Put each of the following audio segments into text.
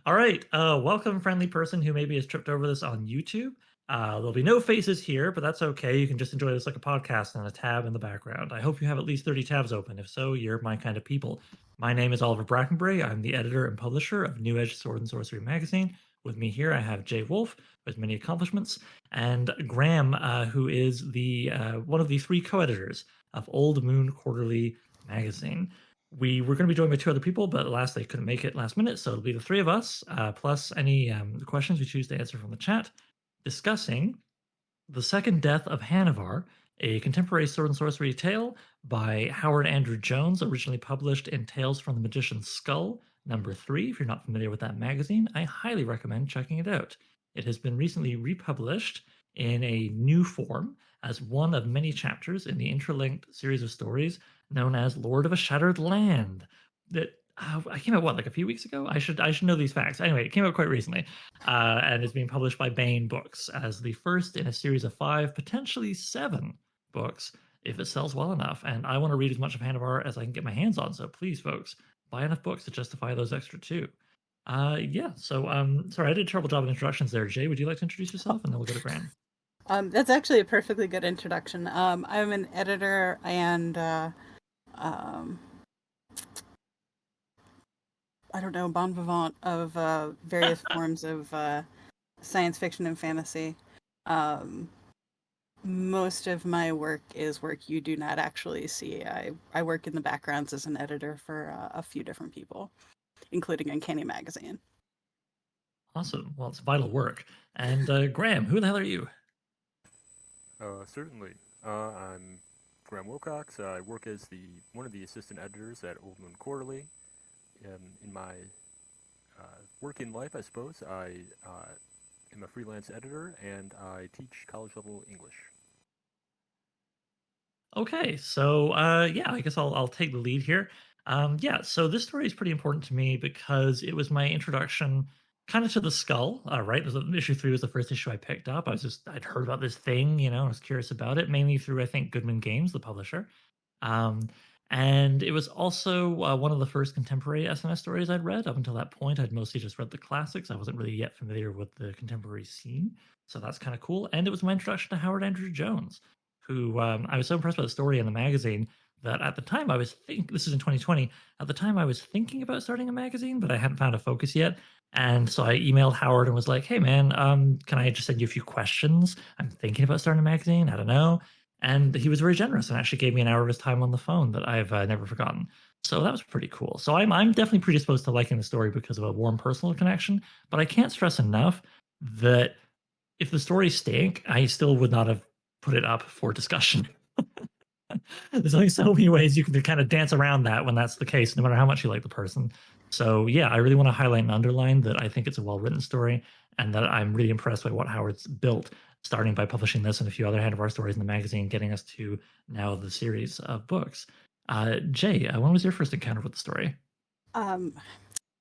All right, welcome, friendly person who maybe has tripped over this on YouTube. There'll be no faces here, but that's okay. You can just enjoy this like a podcast and a tab in the background. I hope you have at least 30 tabs open. If so, you're my kind of people. My name is Oliver Brackenbury. I'm the editor and publisher of New Edge Sword and Sorcery magazine. With me here, I have Jay Wolf, with many accomplishments, and Graham, who is the one of the three co-editors of Old Moon Quarterly magazine. We were going to be joined by two other people, but alas, they couldn't make it last minute. So it'll be the three of us, plus any questions we choose to answer from the chat, discussing The Second Death of Hanuvar, a contemporary sword and sorcery tale by Howard Andrew Jones, originally published in Tales from the Magician's Skull, #3. If you're not familiar with that magazine, I highly recommend checking it out. It has been recently republished in a new form as one of many chapters in the interlinked series of stories known as Lord of a Shattered Land. That I came out like a few weeks ago. I should know these facts. Anyway, it came out quite recently, and is being published by Baen Books as the first in a series of 5, potentially 7 books if it sells well enough. And I want to read as much of Hanuvar as I can get my hands on. So please, folks, buy enough books to justify those extra 2. Yeah. So sorry, I did a terrible job of introductions there. Jay, would you like to introduce yourself, and then we'll go to Graham. That's actually a perfectly good introduction. I'm an editor and I don't know, bon vivant of various forms of science fiction and fantasy. Most of my work is work you do not actually see. I work in the backgrounds as an editor for a few different people, including Uncanny Magazine. Awesome. Well, it's vital work. And Graham, who the hell are you? Certainly. I'm Graham Wilcox. I work as one of the assistant editors at Old Moon Quarterly. In my working life, I suppose, I am a freelance editor and I teach college level English. Okay, so yeah, I guess I'll take the lead here. Yeah, so this story is pretty important to me because it was my introduction kind of to the skull, right? Issue 3 was the first issue I picked up. I'd heard about this thing, I was curious about it, mainly through, I think, Goodman Games, the publisher. Um, and it was also one of the first contemporary SNS stories I'd read. Up until that point, I'd mostly just read the classics. I wasn't really yet familiar with the contemporary scene. So that's kind of cool. And it was my introduction to Howard Andrew Jones, who I was so impressed by the story in the magazine that at the time this is in 2020, at the time I was thinking about starting a magazine, but I hadn't found a focus yet. And so I emailed Howard and was like, hey man, can I just send you a few questions? I'm thinking about starting a magazine. I don't know. And he was very generous and actually gave me an hour of his time on the phone that I've never forgotten. So that was pretty cool. So I'm definitely predisposed to liking the story because of a warm personal connection. But I can't stress enough that if the story stank, I still would not have put it up for discussion. There's only so many ways you can kind of dance around that when that's the case, no matter how much you like the person. So yeah, I really want to highlight and underline that I think it's a well-written story and that I'm really impressed by what Howard's built, starting by publishing this and a few other Hanuvar stories in the magazine, getting us to now the series of books. Jay, when was your first encounter with the story? You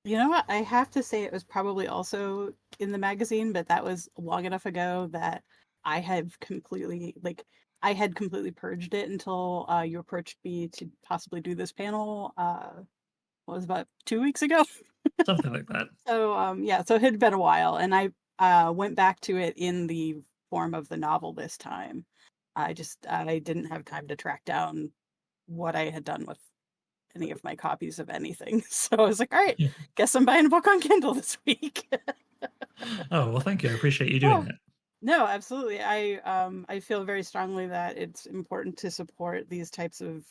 know what? I have to say it was probably also in the magazine, but that was long enough ago that I had completely purged it until you approached me to possibly do this panel. What was about 2 weeks ago? Something like that. So yeah, so it had been a while, and I went back to it in the form of the novel this time. I didn't have time to track down what I had done with any of my copies of anything. So I was like, all right, guess I'm buying a book on Kindle this week. Oh, well, thank you. I appreciate you doing that. No, absolutely. I feel very strongly that it's important to support these types of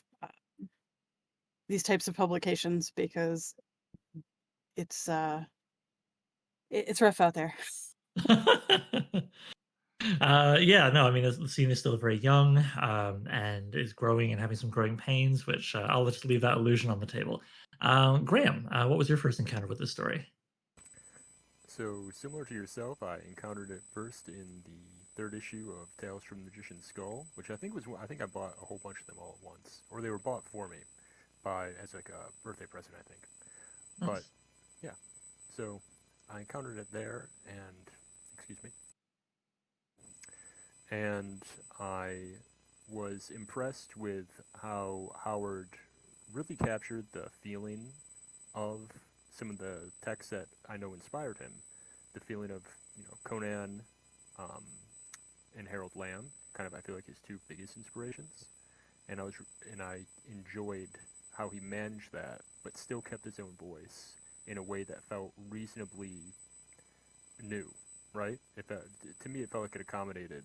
publications because it's rough out there. Yeah, no, I mean, the scene is still very young and is growing and having some growing pains, which I'll just leave that illusion on the table. Graham, what was your first encounter with this story? So, similar to yourself, I encountered it first in the 3rd issue of Tales from the Magician's Skull, which I think I bought a whole bunch of them all at once, or they were bought for me as like a birthday present, I think. Nice. But yeah, so I encountered it there, and excuse me, and I was impressed with how Howard really captured the feeling of some of the texts that I know inspired him. The feeling of Conan um, and Harold Lamb, kind of I feel like his two biggest inspirations, and I enjoyed how he managed that, but still kept his own voice in a way that felt reasonably new, right? To me, it felt like it accommodated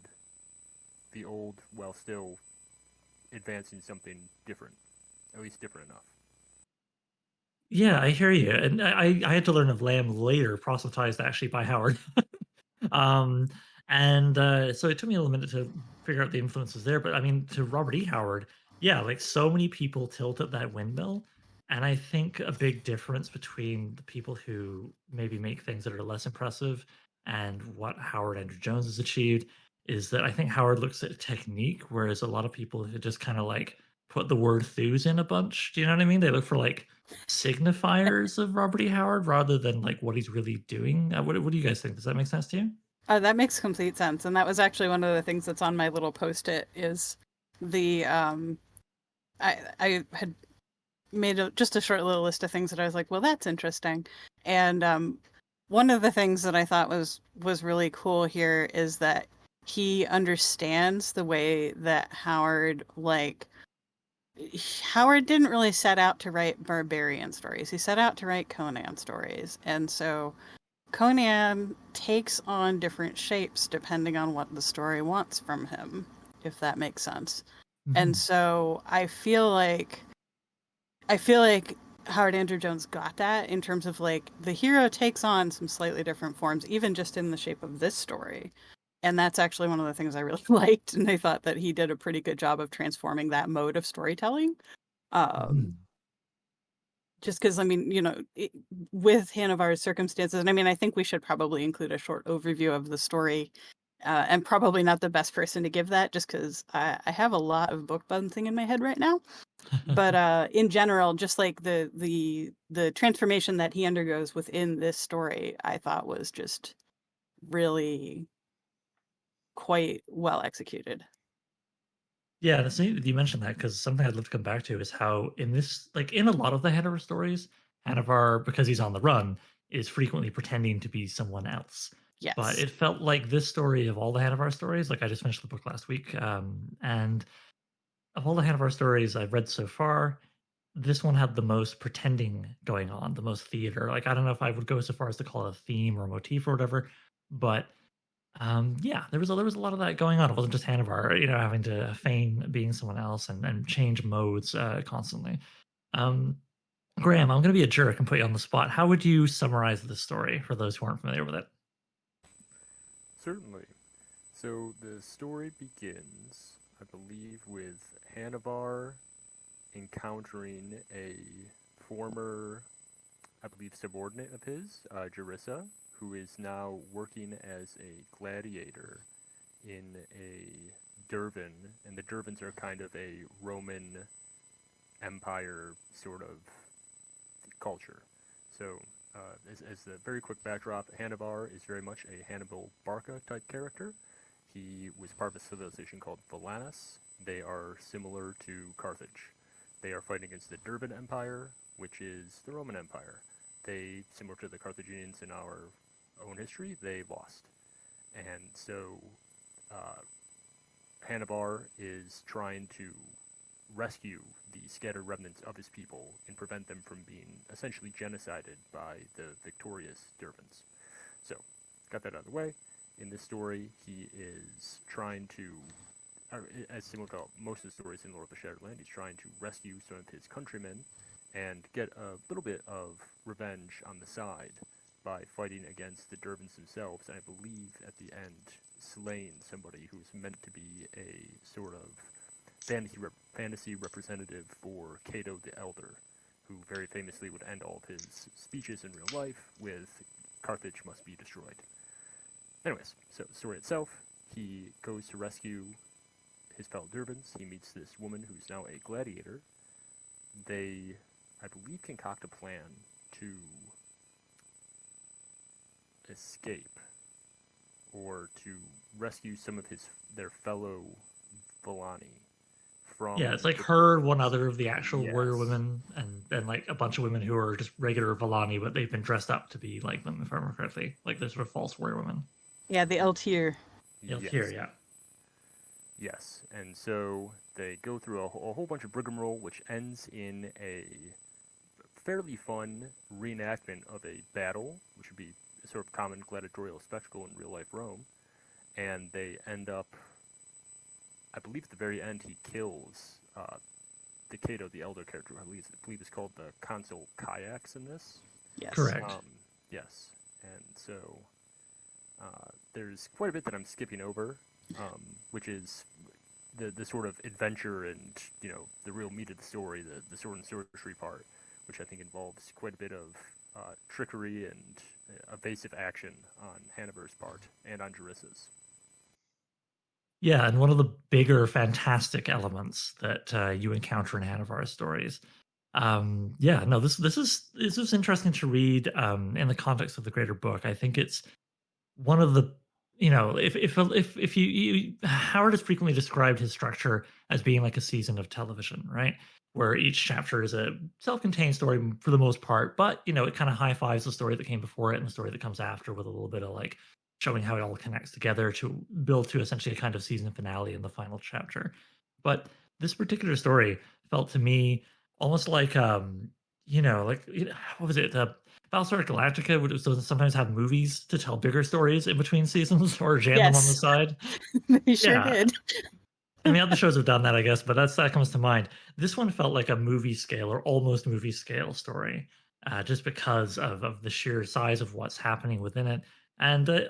the old while still advancing something different, at least different enough. Yeah, I hear you. And I had to learn of Lamb later, proselytized actually by Howard. Um, and so it took me a little minute to figure out the influences there. But I mean, to Robert E. Howard, yeah, like so many people tilt at that windmill. And I think a big difference between the people who maybe make things that are less impressive and what Howard Andrew Jones has achieved is that I think Howard looks at technique, whereas a lot of people who just kind of like put the word thews in a bunch. Do you know what I mean? They look for like signifiers of Robert E. Howard rather than like what he's really doing. What do you guys think? Does that make sense to you? That makes complete sense, and that was actually one of the things that's on my little post-it is the I had made just a short little list of things that I was like, well, that's interesting. And one of the things that I thought was really cool here is that he understands the way that Howard didn't really set out to write barbarian stories. He set out to write Conan stories. And so Conan takes on different shapes depending on what the story wants from him, if that makes sense. And so I feel like Howard Andrew Jones got that in terms of like the hero takes on some slightly different forms, even just in the shape of this story. And that's actually one of the things I really liked. And I thought that he did a pretty good job of transforming that mode of storytelling. Just because, I mean, with Hanuvar's circumstances, and I mean, I think we should probably include a short overview of the story. And probably not the best person to give that just because I have a lot of book bouncing in my head right now. But in general, just like the transformation that he undergoes within this story, I thought was just really quite well executed. Yeah, that's neat that you mentioned that because something I'd love to come back to is how in this, like in a lot of the Hanover stories, Hanover, because he's on the run, is frequently pretending to be someone else. But Yes. it felt like this story of all the Hanover stories, like I just finished the book last week, and of all the Hanover stories I've read so far, this one had the most pretending going on, the most theater. Like I don't know if I would go so far as to call it a theme or a motif or whatever, but yeah, there was a lot of that going on. It wasn't just Hanuvar, having to feign being someone else and change modes constantly. Um, Graham, I'm going to be a jerk and put you on the spot. How would you summarize this story for those who aren't familiar with it? Certainly. So the story begins, I believe, with Hanuvar encountering a former, I believe, subordinate of his, Jerissa, who is now working as a gladiator in a Dervan, and the Dervans are kind of a Roman Empire sort of culture. So, as a very quick backdrop, Hanuvar is very much a Hannibal Barca type character. He was part of a civilization called Valanis. They are similar to Carthage. They are fighting against the Dervan Empire, which is the Roman Empire. They, similar to the Carthaginians in our own history, they lost. And so Hanuvar is trying to rescue the scattered remnants of his people and prevent them from being essentially genocided by the victorious Dervans. So, got that out of the way. In this story, he is trying to, as similar to most of the stories in Lord of the Shattered Land, he's trying to rescue some of his countrymen and get a little bit of revenge on the side by fighting against the Dervans themselves, and I believe at the end slaying somebody who's meant to be a sort of fantasy representative for Cato the Elder, who very famously would end all of his speeches in real life with Carthage must be destroyed. Anyways, so the story itself, he goes to rescue his fellow Dervans. He meets this woman who's now a gladiator. They, I believe, concoct a plan to escape or to rescue some of their fellow Villani from. Yeah, it's like her, one other of the actual warrior Yes. women, and then like a bunch of women who are just regular Villani, but they've been dressed up to be like them, if I remember correctly. Like they're sort of false warrior women. Yeah, the L tier. Yeah, here, Yes. yeah. Yes. And so they go through a whole bunch of rigmarole, which ends in a fairly fun reenactment of a battle, which would be a sort of common gladiatorial spectacle in real life Rome. And they end up, I believe at the very end, he kills the Cato, the elder character, I believe is called the Consul Kayaks in this. Yes. Correct. Yes. And so there's quite a bit that I'm skipping over, which is the sort of adventure and, the real meat of the story, the sword and sorcery part, which I think involves quite a bit of trickery and evasive action on Hanuvar's part and on Jarissa's. Yeah, and one of the bigger fantastic elements that you encounter in Hanuvar's stories. Yeah, no, this is interesting to read in the context of the greater book. I think it's one of the if you Howard has frequently described his structure as being like a season of television, right? Where each chapter is a self-contained story for the most part, but it kind of high fives the story that came before it and the story that comes after with a little bit of like showing how it all connects together to build to essentially a kind of season finale in the final chapter. But this particular story felt to me almost like what was it? Battlestar Galactica would sometimes have movies to tell bigger stories in between seasons or jam them on the Yes. side. They sure Yeah. did. I mean, other shows have done that, I guess, but that comes to mind. This one felt like a movie scale or almost movie scale story, just because of the sheer size of what's happening within it. And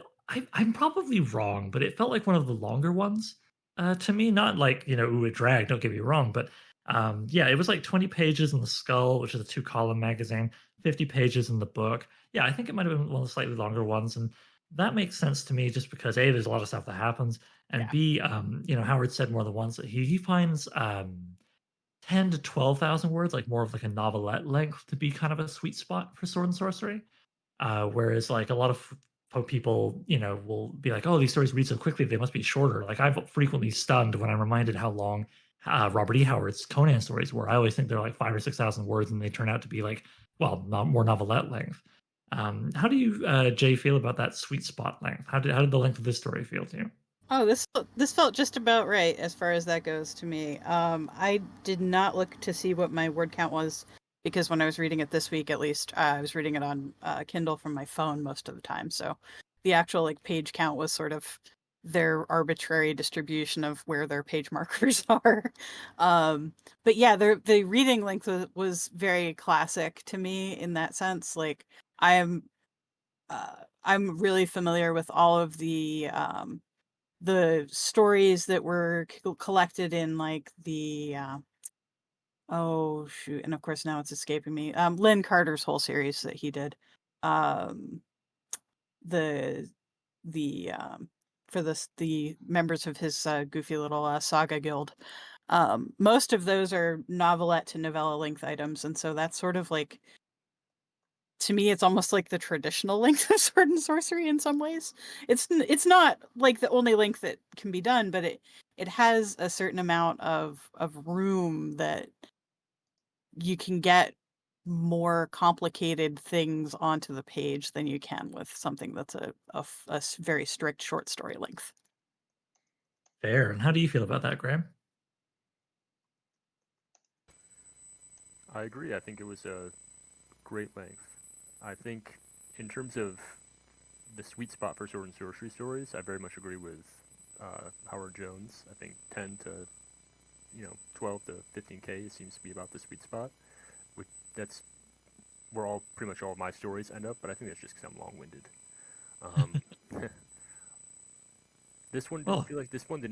I'm probably wrong, but it felt like one of the longer ones to me. Not like ooh, it dragged. Don't get me wrong, but yeah, it was like 20 pages in the Skull, which is a 2-column magazine, 50 pages in the book. Yeah, I think it might have been one of the slightly longer ones, and that makes sense to me just because A, there's a lot of stuff that happens, and Yeah. B, Howard said more than once that he finds 10 to 12,000 words, like more of like a novelette length, to be kind of a sweet spot for sword and sorcery. Whereas like a lot of people, will be like, oh, these stories read so quickly, they must be shorter. Like I've frequently stunned when I'm reminded how long Robert E. Howard's Conan stories were. I always think they're like 5,000 or 6,000 words, and they turn out to be like, well, not more novelette length. How do you, Jay, feel about that sweet spot length? How did the length of this story feel to you? Oh, this felt just about right as far as that goes to me. I did not look to see what my word count was because when I was reading it this week, at least, I was reading it on Kindle from my phone most of the time. So the actual like page count was sort of their arbitrary distribution of where their page markers are. But yeah, the reading length was very classic to me in that sense. Like I'm really familiar with all of the stories that were collected in like the oh shoot, and of course now it's escaping me. Lynn Carter's whole series that he did. The for the members of his goofy little saga guild. Most of those are novelette to novella length items, and so that's sort of like, to me, it's almost like the traditional length of sword and sorcery in some ways. It's not like the only length that can be done, but it has a certain amount of room that you can get more complicated things onto the page than you can with something that's a very strict short story length. Fair. And how do you feel about that, Graham? I agree. I think it was a great length. I think in terms of the sweet spot for sword and sorcery stories, I very much agree with Howard Jones. I think 10 to 12 to 15K seems to be about the sweet spot. That's where pretty much all of my stories end up, but I think that's just because I'm long-winded. This one didn't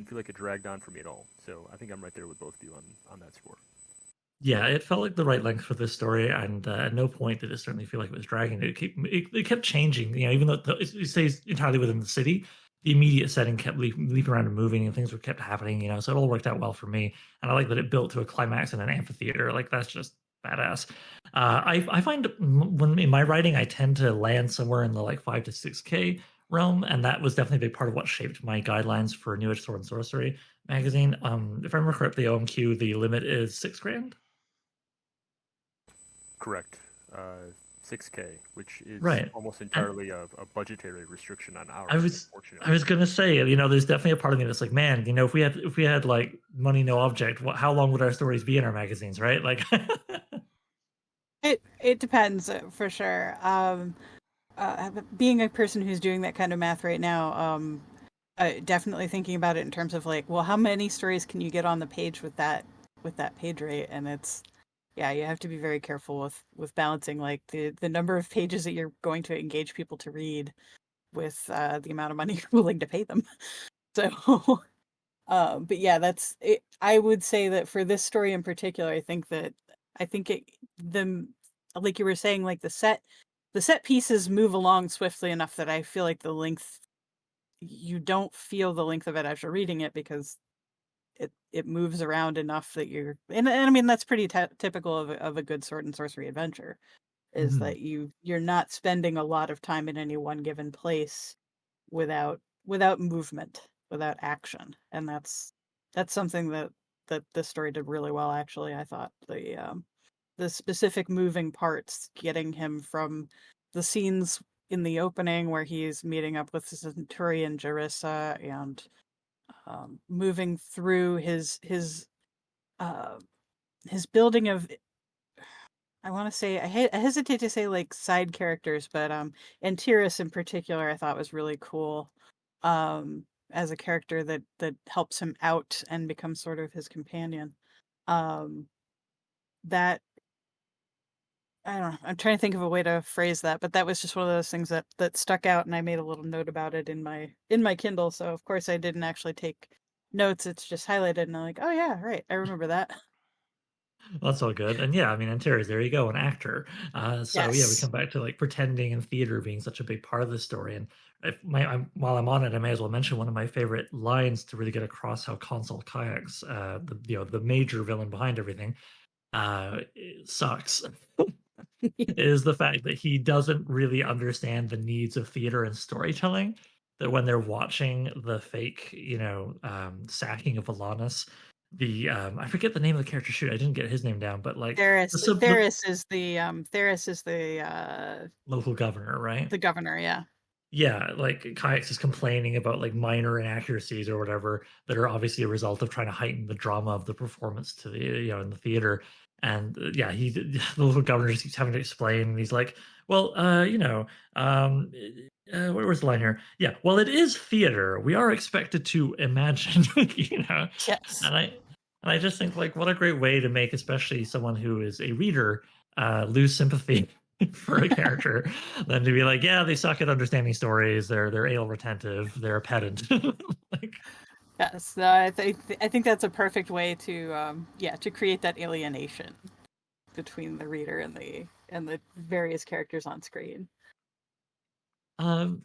feel like it dragged on for me at all. So I think I'm right there with both of you on that score. Yeah, it felt like the right length for this story, and at no point did it certainly feel like it was dragging. It kept changing. Even though it stays entirely within the city, the immediate setting kept leaping around and moving, and things were kept happening. So it all worked out well for me, and I like that it built to a climax in an amphitheater. Like that's just badass. I find when in my writing, I tend to land somewhere in the like 5 to 6K realm, and that was definitely a big part of what shaped my guidelines for New Edge Sword and Sorcery magazine. If I remember correctly, OMQ, the limit is 6 grand. Correct. 6K, which is Right. almost And entirely a budgetary restriction on our I end, was I unfortunately. was gonna say, there's definitely a part of me that's like, man, if we had like money no object, how long would our stories be in our magazines, right? Like, It depends for sure. Being a person who's doing that kind of math right now, definitely thinking about it in terms of like, well, how many stories can you get on the page with that page rate? And it's yeah, you have to be very careful with balancing like the number of pages that you're going to engage people to read with the amount of money you're willing to pay them. So, but yeah, that's it. I would say that for this story in particular, I think it the like you were saying, like the set pieces move along swiftly enough that I feel like the length you don't feel the length of it as you're reading it because it moves around enough that and I mean that's pretty typical of a good sword and sorcery adventure is mhm. that you're not spending a lot of time in any one given place without movement, without action, and that's something that this story did really well. Actually, I thought the specific moving parts, getting him from the scenes in the opening where he's meeting up with the Centurion Jarissa and moving through uh, his building of I want to say I hesitate to say like side characters, but Antiris in particular I thought was really cool as a character that helps him out and becomes sort of his companion. Um, that I don't know. I'm trying to think of a way to phrase that, but that was just one of those things that stuck out, and I made a little note about it in my Kindle. So of course I didn't actually take notes. It's just highlighted, and I'm like, oh yeah, right, I remember that. That's all good. And yeah, I mean, Antares, there you go, an actor. So yeah, we Yes. come back to like pretending and theater being such a big part of the story. And while I'm on it, I may as well mention one of my favorite lines to really get across how Consul Kayaks, the major villain behind everything, sucks. Is the fact that he doesn't really understand the needs of theater and storytelling. That when they're watching the fake, sacking of Alanis, I forget the name of the character. Shoot, I didn't get his name down, but like the Theris is local governor, right? the governor, yeah. Yeah, like Kayaks is complaining about like minor inaccuracies or whatever that are obviously a result of trying to heighten the drama of the performance to the in the theater. And yeah, the local governor just keeps having to explain. And he's like, "Well, where was the line here? Yeah, well, it is theater. We are expected to imagine, Yes. And I just think like what a great way to make especially someone who is a reader lose sympathy for a character than to be like, yeah, they suck at understanding stories. They're anal retentive. They're a pedant. Like, Yes. No, I think that's a perfect way to yeah, to create that alienation between the reader and the various characters on screen.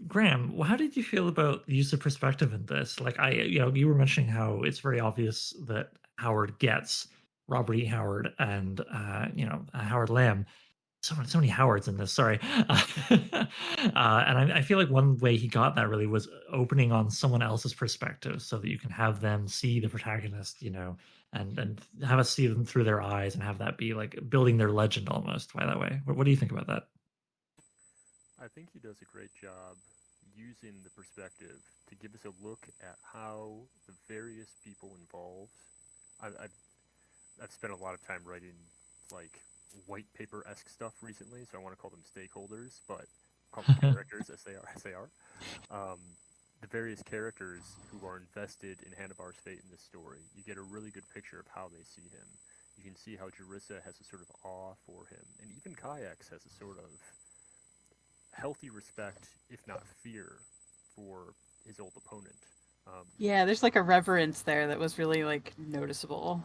Graham, how did you feel about the use of perspective in this? Like, you were mentioning how it's very obvious that Howard gets Robert E. Howard and Howard Lamb. So many Howards in this. Sorry, and I feel like one way he got that really was opening on someone else's perspective, so that you can have them see the protagonist, and have us see them through their eyes, and have that be like building their legend almost. By that way, what do you think about that? I think he does a great job using the perspective to give us a look at how the various people involved. I've spent a lot of time writing like white paper esque stuff recently, so I want to call them stakeholders, but call them characters as they are. Um, the various characters who are invested in Hanuvar's fate in this story, you get a really good picture of how they see him. You can see how Jarissa has a sort of awe for him, and even Kayaks has a sort of healthy respect, if not fear, for his old opponent. Um, Yeah, there's like a reverence there that was really like noticeable.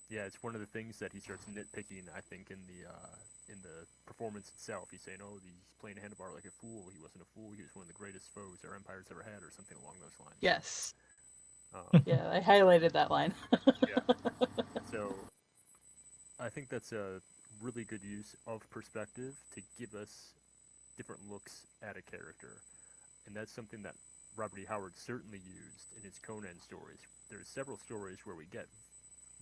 yeah, it's one of the things that he starts nitpicking. I think in the performance itself, he's saying, "Oh, he's playing Hanuvar like a fool. He wasn't a fool. He was one of the greatest foes our empire's ever had," or something along those lines. Yes. Um, Yeah, I highlighted that line. yeah. So I think that's a really good use of perspective to give us different looks at a character. and that's something that Robert E. Howard certainly used in his Conan stories. There's several stories where we get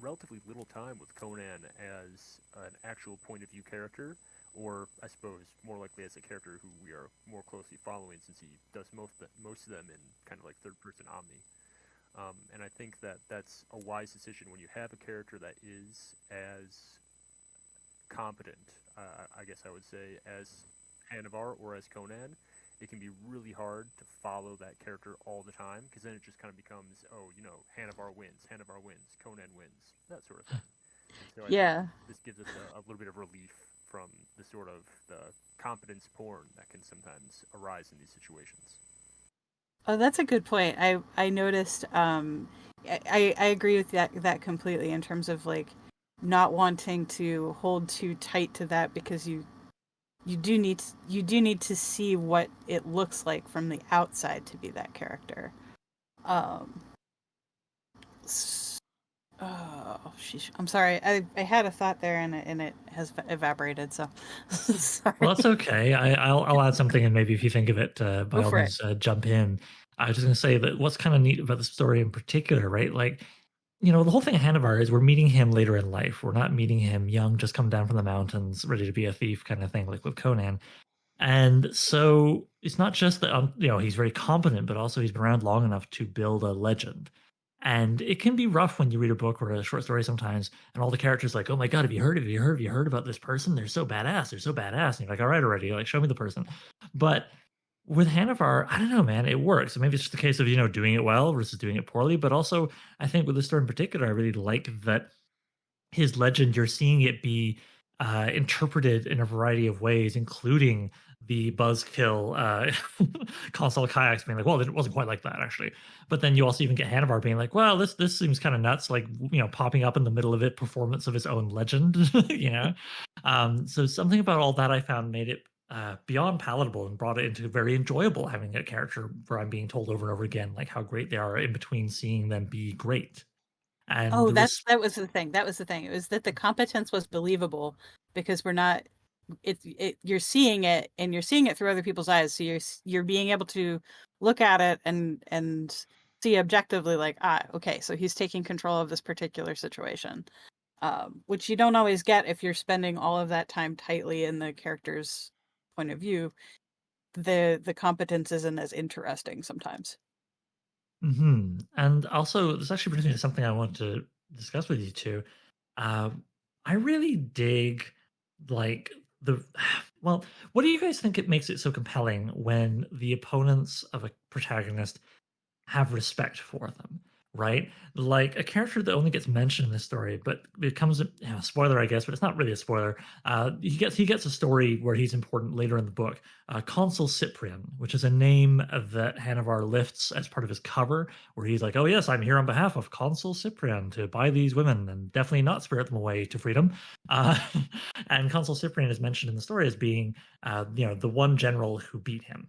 relatively little time with Conan as an actual point of view character, or I suppose more likely as a character who we are more closely following, since he does most of them in kind of like third person omni. And I think that that's a wise decision when you have a character that is as competent, I guess I would say, as Hanuvar or as Conan. It can be really hard to follow that character all the time, because then it just kind of becomes, oh, Hanuvar wins, Conan wins, that sort of thing. And so I think Yeah. this gives us a little bit of relief from the sort of the competence porn that can sometimes arise in these situations. Oh, that's a good point. I noticed. I agree with that completely in terms of like not wanting to hold too tight to that, because you do need to see what it looks like from the outside to be that character. Um, oh, sheesh. I'm sorry. I had a thought there and it has evaporated. So sorry. Well, that's okay. I'll add something, and maybe if you think of it, by Go all for it. means, jump in. I was just going to say that what's kind of neat about the story in particular, right? Like, the whole thing of Hanuvar is we're meeting him later in life. We're not meeting him young, just come down from the mountains, ready to be a thief kind of thing, like with Conan. And so it's not just that he's very competent, but also he's been around long enough to build a legend. And it can be rough when you read a book or a short story sometimes, and all the characters like, oh my god, have you heard about this person? They're so badass, And you're like, all right, already, like show me the person. But with Hanuvar, I don't know, man, it works. So maybe it's just a case of doing it well versus doing it poorly. But also, I think with this story in particular, I really like that his legend, you're seeing it be interpreted in a variety of ways, including the buzzkill console kayaks being like, well, it wasn't quite like that actually. But then you also even get Hanuvar being like, well, this seems kind of nuts, like popping up in the middle of it, performance of his own legend, So something about all that I found made it beyond palatable and brought it into very enjoyable, having a character where I'm being told over and over again like how great they are in between seeing them be great. And Oh, the that was the thing. That was the thing. It was that the competence was believable, because we're not. You're seeing it, and you're seeing it through other people's eyes. So you're being able to look at it and see objectively, like, okay, so he's taking control of this particular situation, which you don't always get if you're spending all of that time tightly in the character's point of view. The competence isn't as interesting sometimes. And also, this actually brings me to something I want to discuss with you too. I really dig, like the well, what do you guys think it makes it so compelling when the opponents of a protagonist have respect for them, right? Like a character that only gets mentioned in this story, but it comes, spoiler, I guess, but it's not really a spoiler. He gets a story where he's important later in the book. Consul Cyprian, which is a name that Hanuvar lifts as part of his cover, where he's like, "Oh yes, I'm here on behalf of Consul Cyprian to buy these women and definitely not spirit them away to freedom." Uh, and Consul Cyprian is mentioned in the story as being, the one general who beat him,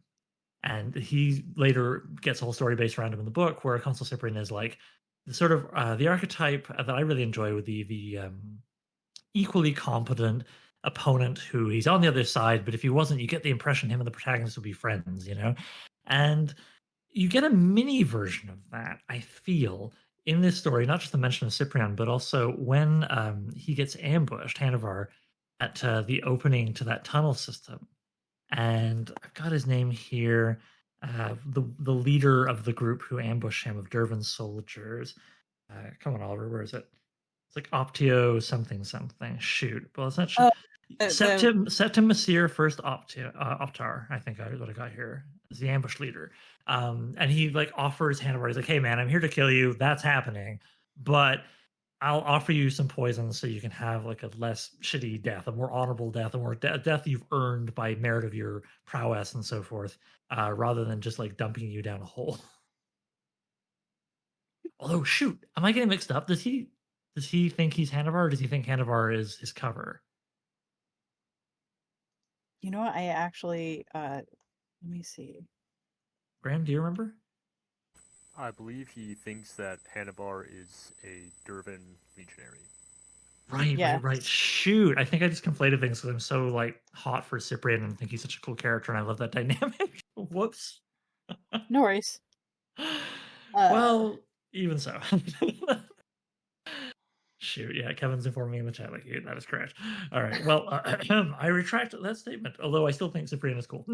and he later gets a whole story based around him in the book, where Consul Cyprian is like the sort of the archetype that I really enjoy, with the equally competent opponent who he's on the other side, but if he wasn't, you get the impression him and the protagonist would be friends. And you get a mini version of that, I feel, in this story, not just the mention of Cyprian, but also when he gets ambushed, Hanuvar, at the opening to that tunnel system. And I've got his name here. The leader of the group who ambushed him, of Dervin's soldiers. Come on, Oliver, where is it? It's like Optio something something. Shoot, well, it's not. Oh, Septim Masir First Optar. I think what I got here is the ambush leader. And he like offers Hanuvar. He's like, "Hey, man, I'm here to kill you. That's happening, but I'll offer you some poison so you can have like a less shitty death, a more honorable death, a more death you've earned by merit of your prowess and so forth, rather than just like dumping you down a hole." Although, shoot, am I getting mixed up? Does he think he's Hanuvar, or does he think Hanuvar is his cover? You know what? I actually let me see. Graham, do you remember? I believe he thinks that Hanuvar is a Dervan legionary. Right. Shoot, I think I just conflated things because I'm so like hot for Cyprian and think he's such a cool character, and I love that dynamic. Whoops. No worries. Uh, Well, even so. Shoot, yeah, Kevin's informing me in the chat like that is correct. All right, well, I retract that statement, although I still think Cyprian is cool.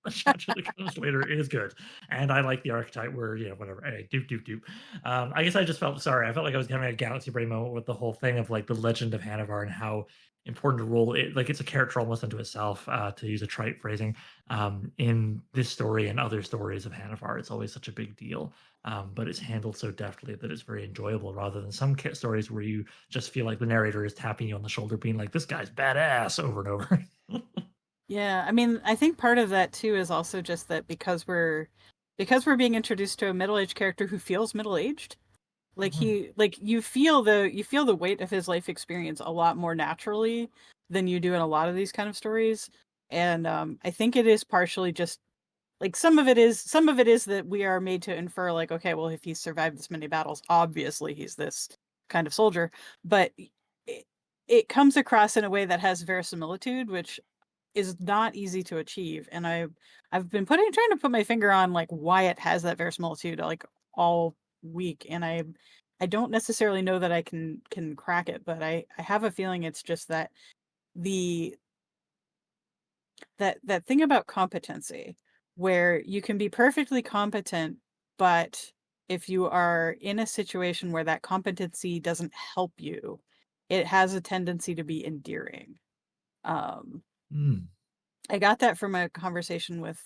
The Shadow that comes later is good, and I like the archetype where, whatever. Hey, doop doop doop. I guess I just felt sorry. I felt like I was having a Galaxy Brain moment with the whole thing of like the legend of Hanuvar and how important a role it like it's a character almost unto itself, to use a trite phrasing. In this story and other stories of Hanuvar, it's always such a big deal. But it's handled so deftly that it's very enjoyable rather than some stories where you just feel like the narrator is tapping you on the shoulder, being like, this guy's badass over and over. yeah, I mean, I think part of that too is also just that because we're being introduced to a middle-aged character who feels middle-aged, like Mhm. you feel the weight of his life experience a lot more naturally than you do in a lot of these kind of stories. And I think it is partially just like some of it is that we are made to infer like, okay, well, if he's survived this many battles, obviously he's this kind of soldier. But it, it comes across in a way that has verisimilitude, which is not easy to achieve. And I've been trying to put my finger on like why it has that verisimilitude like all week, and I don't necessarily know that I can crack it, but I have a feeling it's just that the that thing about competency where you can be perfectly competent, but if you are in a situation where that competency doesn't help you, it has a tendency to be endearing. Um, Mm. I got that from a conversation with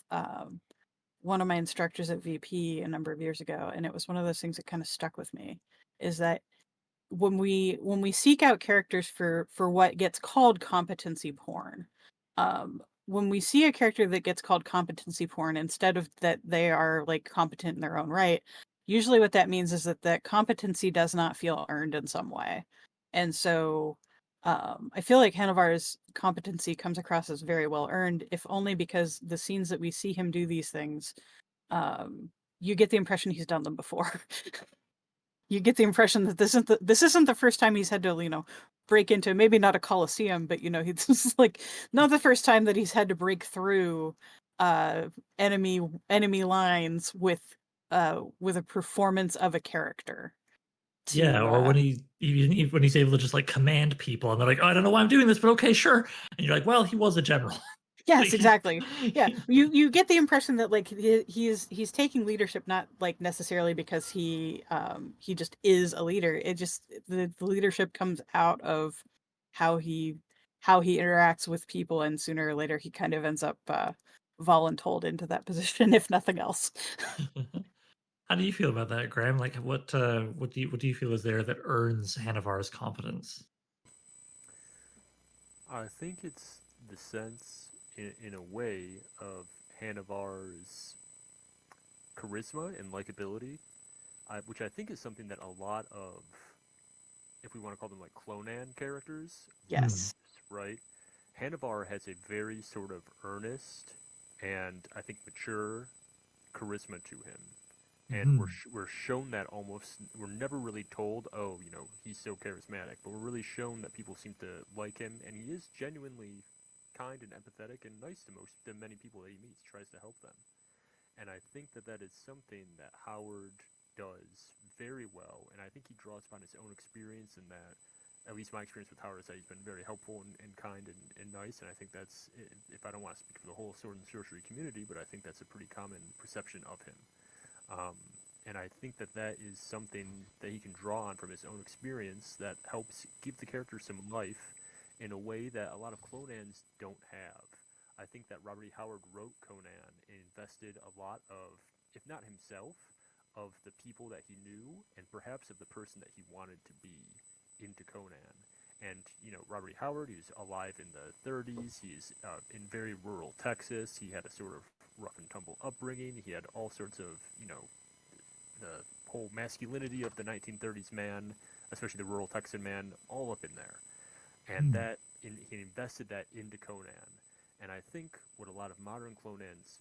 one of my instructors at VP a number of years ago, and it was one of those things that kind of stuck with me. Is that when we seek out characters for what gets called competency porn, when we see a character that gets called competency porn instead of that they are like competent in their own right, usually what that means is that that competency does not feel earned in some way, and so I feel like Hanuvar's competency comes across as very well earned, if only because the scenes that we see him do these things, um, you get the impression he's done them before. You get the impression that this isn't the first time he's had to, break into, maybe not a coliseum, but he's like not the first time that he's had to break through uh enemy lines with a performance of a character Yeah, to or when when he's able to just like command people, and they're like, "Oh, I don't know why I'm doing this, but okay, sure." And you're like, "Well, he was a general." Yes, Like, exactly. Yeah, you get the impression that like he's taking leadership not like necessarily because he just is a leader. It just the leadership comes out of how he how he interacts with people, and sooner or later he kind of ends up voluntold into that position, if nothing else. how do you feel about that, Graham? Like, what do you feel is there that earns Hanuvar's competence? I think it's the sense, in a way, of Hanuvar's charisma and likability, which I think is something that a lot of, if we want to call them like Clonan characters, Hmm. Yes. right? Hanuvar has a very sort of earnest and I think mature charisma to him. And Hmm. we're shown that almost, we're never really told, oh, he's so charismatic, but we're really shown that people seem to like him, and he is genuinely kind and empathetic and nice to many people that he meets, tries to help them. And I think that that is something that Howard does very well, and I think he draws upon his own experience in that. At least my experience with Howard is that he's been very helpful and kind and nice, and I think that's, if I don't want to speak for the whole sword and sorcery community, but I think that's a pretty common perception of him. Um, and I think that that is something that he can draw on from his own experience that helps give the character some life in a way that a lot of Clonans don't have. I think that Robert E. Howard wrote Conan and invested a lot of, if not himself, of the people that he knew and perhaps of the person that he wanted to be into Conan. And, Robert E. Howard, he was alive in the 30s. He's in very rural Texas. He had a sort of rough and tumble upbringing. He had all sorts of, the whole masculinity of the 1930s man, especially the rural Texan man, all up in there. And Hmm. he invested that into Conan. And I think what a lot of modern Clonans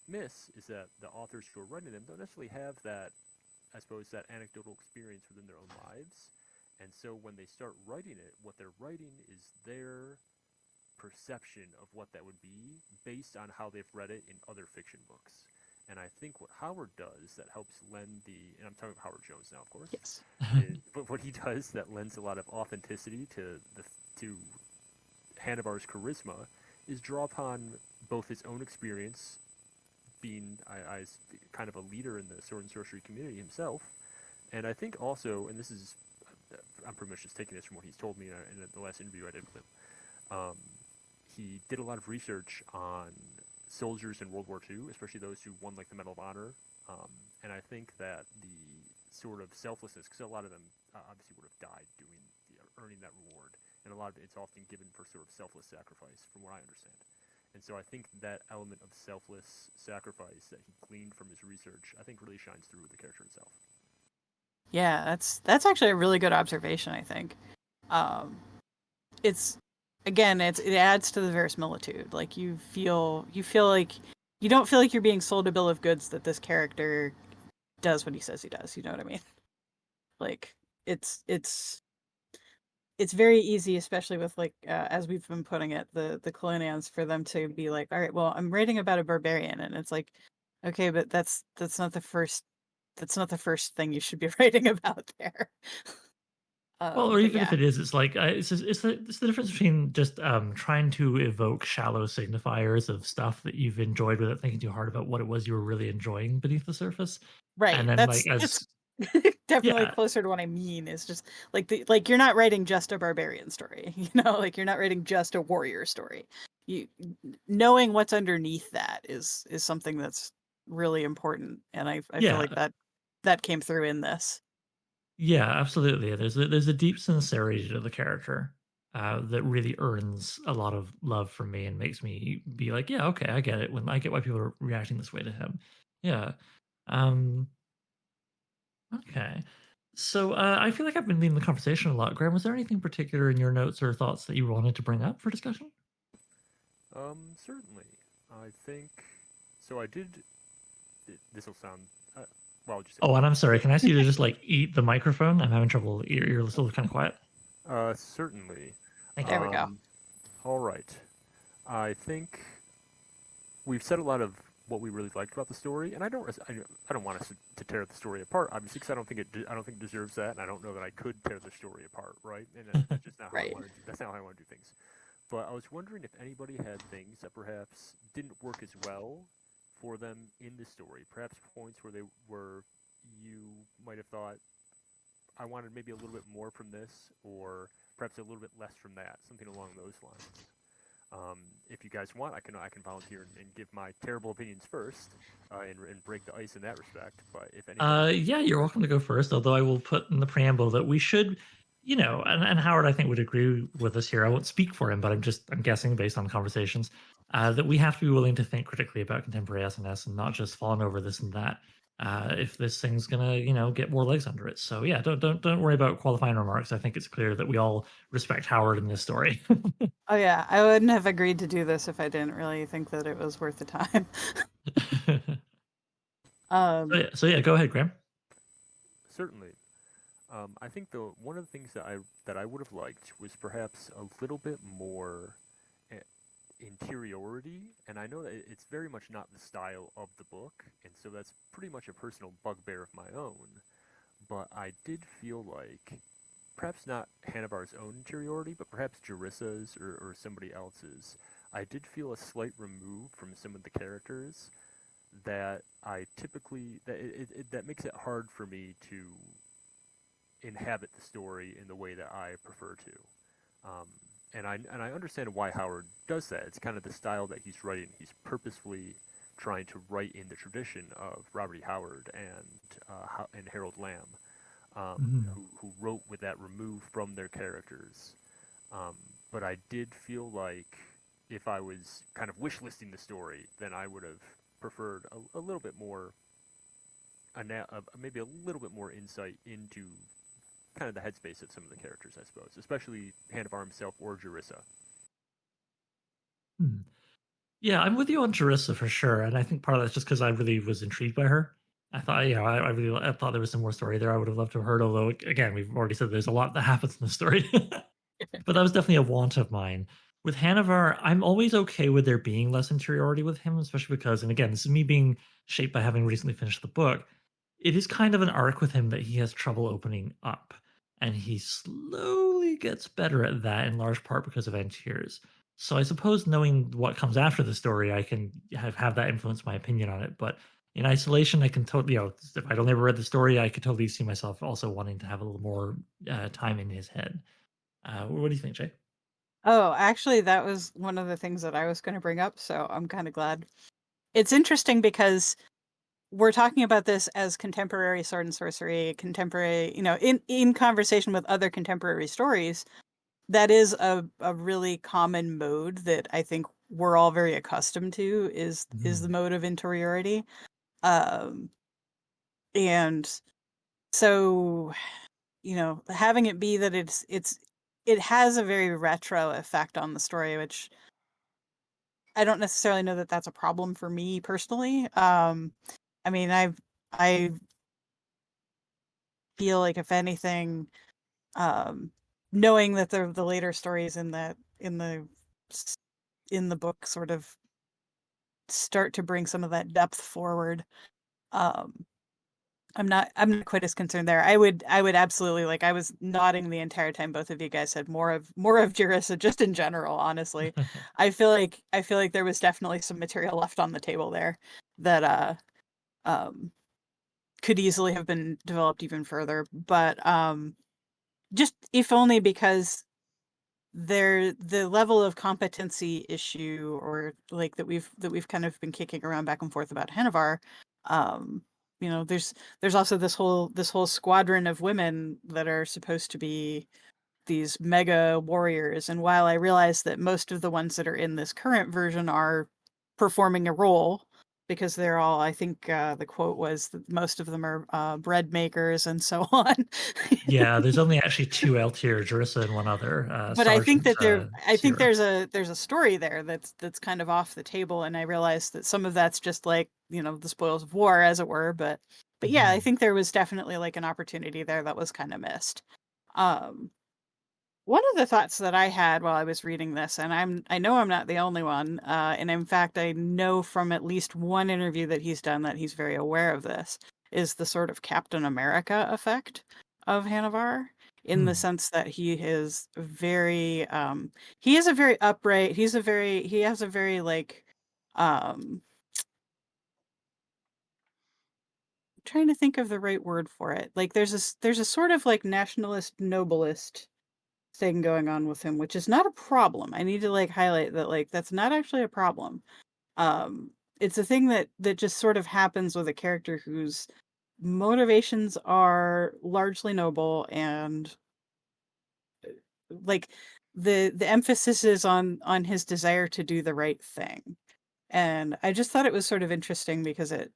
miss is that the authors who are writing them don't necessarily have that, I suppose, that anecdotal experience within their own lives. And so when they start writing it, what they're writing is their perception of what that would be based on how they've read it in other fiction books. And I think what Howard does that helps lend and I'm talking about Howard Jones now, of course. Yes. But what he does that lends a lot of authenticity to Hanuvar's charisma is draw upon both his own experience, being I kind of a leader in the sword and sorcery community himself, and I think also, and this is, I'm pretty much just taking this from what he's told me in the last interview I did with him. He did a lot of research on soldiers in World War II, especially those who won like the Medal of Honor, and I think that the sort of selflessness, because a lot of them obviously would have died earning that reward, and a lot of it's often given for sort of selfless sacrifice, from what I understand. And so I think that element of selfless sacrifice that he gleaned from his research, I think really shines through with the character itself. Yeah, that's actually a really good observation, I think. It's again, it adds to the verisimilitude. Like you feel like you don't feel like you're being sold a bill of goods that this character does what he says he does. You know what I mean? Like it's very easy, especially with like as we've been putting it, the Colonians, for them to be like, all right, well, I'm writing about a barbarian, and it's like, okay, but that's not the first thing you should be writing about there. Well, or even if it is, it's like it's the difference between just trying to evoke shallow signifiers of stuff that you've enjoyed without thinking too hard about what it was you were really enjoying beneath the surface. Right. And then That's definitely yeah. closer to what I mean. Is just like you're not writing just a barbarian story, like you're not writing just a warrior story. You knowing what's underneath that is something that's really important, and I feel like that came through in this. Yeah, absolutely. There's a deep sincerity to the character that really earns a lot of love from me and makes me be like, yeah, okay, I get it. When I get why people are reacting this way to him. Yeah. Okay. So I feel like I've been leading the conversation a lot. Graham, was there anything particular in your notes or thoughts that you wanted to bring up for discussion? Certainly. I think so. I did. This will sound. Well, just. Oh, and I'm sorry. Can I ask you to just like eat the microphone? I'm having trouble. You're still kind of quiet. Certainly. There we go. All right. I think we've said a lot of what we really liked about the story, and I don't want us to tear the story apart, obviously, because I don't think it deserves that, and I don't know that I could tear the story apart, right? And that's just not how I want to do. That's not how I want to do things. But I was wondering if anybody had things that perhaps didn't work as well for them in the story, perhaps points where you might have thought, I wanted maybe a little bit more from this, or perhaps a little bit less from that, something along those lines. If you guys want, I can volunteer and give my terrible opinions first, and break the ice in that respect. But if anybody, yeah, you're welcome to go first. Although I will put in the preamble that we should, and Howard I think would agree with us here. I won't speak for him, but I'm guessing based on conversations that we have to be willing to think critically about contemporary SNS and not just falling over this and that. If this thing's gonna, get more legs under it. So yeah, don't worry about qualifying remarks. I think it's clear that we all respect Howard in this story. Oh yeah, I wouldn't have agreed to do this if I didn't really think that it was worth the time. So yeah, go ahead, Graham. Certainly. I think one of the things that I would have liked was perhaps a little bit more interiority, and I know that it's very much not the style of the book, and so that's pretty much a personal bugbear of my own, but I did feel like, perhaps not Hanuvar's own interiority, but perhaps Jarissa's or somebody else's, I did feel a slight remove from some of the characters that I typically, that makes it hard for me to inhabit the story in the way that I prefer to. And I understand why Howard does that. It's kind of the style that he's writing. He's purposefully trying to write in the tradition of Robert E. Howard and Harold Lamb, who wrote with that removed from their characters. But I did feel like if I was kind of wish listing the story, then I would have preferred a little bit more, maybe a little bit more insight into kind of the headspace of some of the characters, I suppose, especially Hanuvar himself or Jarissa. Yeah, I'm with you on Jarissa for sure, and I think part of that's just because I really was intrigued by her. I thought, I thought there was some more story there. I would have loved to have heard, although again, we've already said there's a lot that happens in the story. But that was definitely a want of mine. With Hanuvar, I'm always okay with there being less interiority with him, especially because, and again, this is me being shaped by having recently finished the book, it is kind of an arc with him that he has trouble opening up, and he slowly gets better at that in large part because of Antiers. So I suppose knowing what comes after the story, I can have that influence my opinion on it. But in isolation, I can totally, if I'd only ever read the story, I could totally see myself also wanting to have a little more time in his head. What do you think, Jay? Oh, actually, that was one of the things that I was going to bring up, so I'm kind of glad. It's interesting because we're talking about this as contemporary sword and sorcery, contemporary, in conversation with other contemporary stories. That is a really common mode that I think we're all very accustomed to is the mode of interiority. And so, having it be that it has a very retro effect on the story, which I don't necessarily know that that's a problem for me personally. I mean, I feel like if anything, knowing that the later stories in the book sort of start to bring some of that depth forward, I'm not quite as concerned there. I would absolutely, like, I was nodding the entire time both of you guys said more of Jerissa, just in general, honestly. I feel like there was definitely some material left on the table there that could easily have been developed even further, but just if only because the level of competency issue, or like that we've kind of been kicking around back and forth about Hanuvar. There's also this whole squadron of women that are supposed to be these mega warriors, and while I realize that most of the ones that are in this current version are performing a role, because they're all, I think the quote was that most of them are bread makers and so on. Yeah, there's only actually 2 L tier, Jerissa and one other. But I think that Sierra. there's a story there that's kind of off the table, and I realized that some of that's just like, the spoils of war, as it were. But yeah, I think there was definitely like an opportunity there that was kind of missed. One of the thoughts that I had while I was reading this, and I know I'm not the only one, and in fact I know from at least one interview that he's done that he's very aware of this, is the sort of Captain America effect of Hanuvar, in the sense that he is very he is a very upright, he has a very like trying to think of the right word for it. Like there's a sort of like nationalist noblest thing going on with him, which is not a problem. I need to like highlight that, like, that's not actually a problem. It's a thing that just sort of happens with a character whose motivations are largely noble, and like the emphasis is on his desire to do the right thing. And I just thought it was sort of interesting because it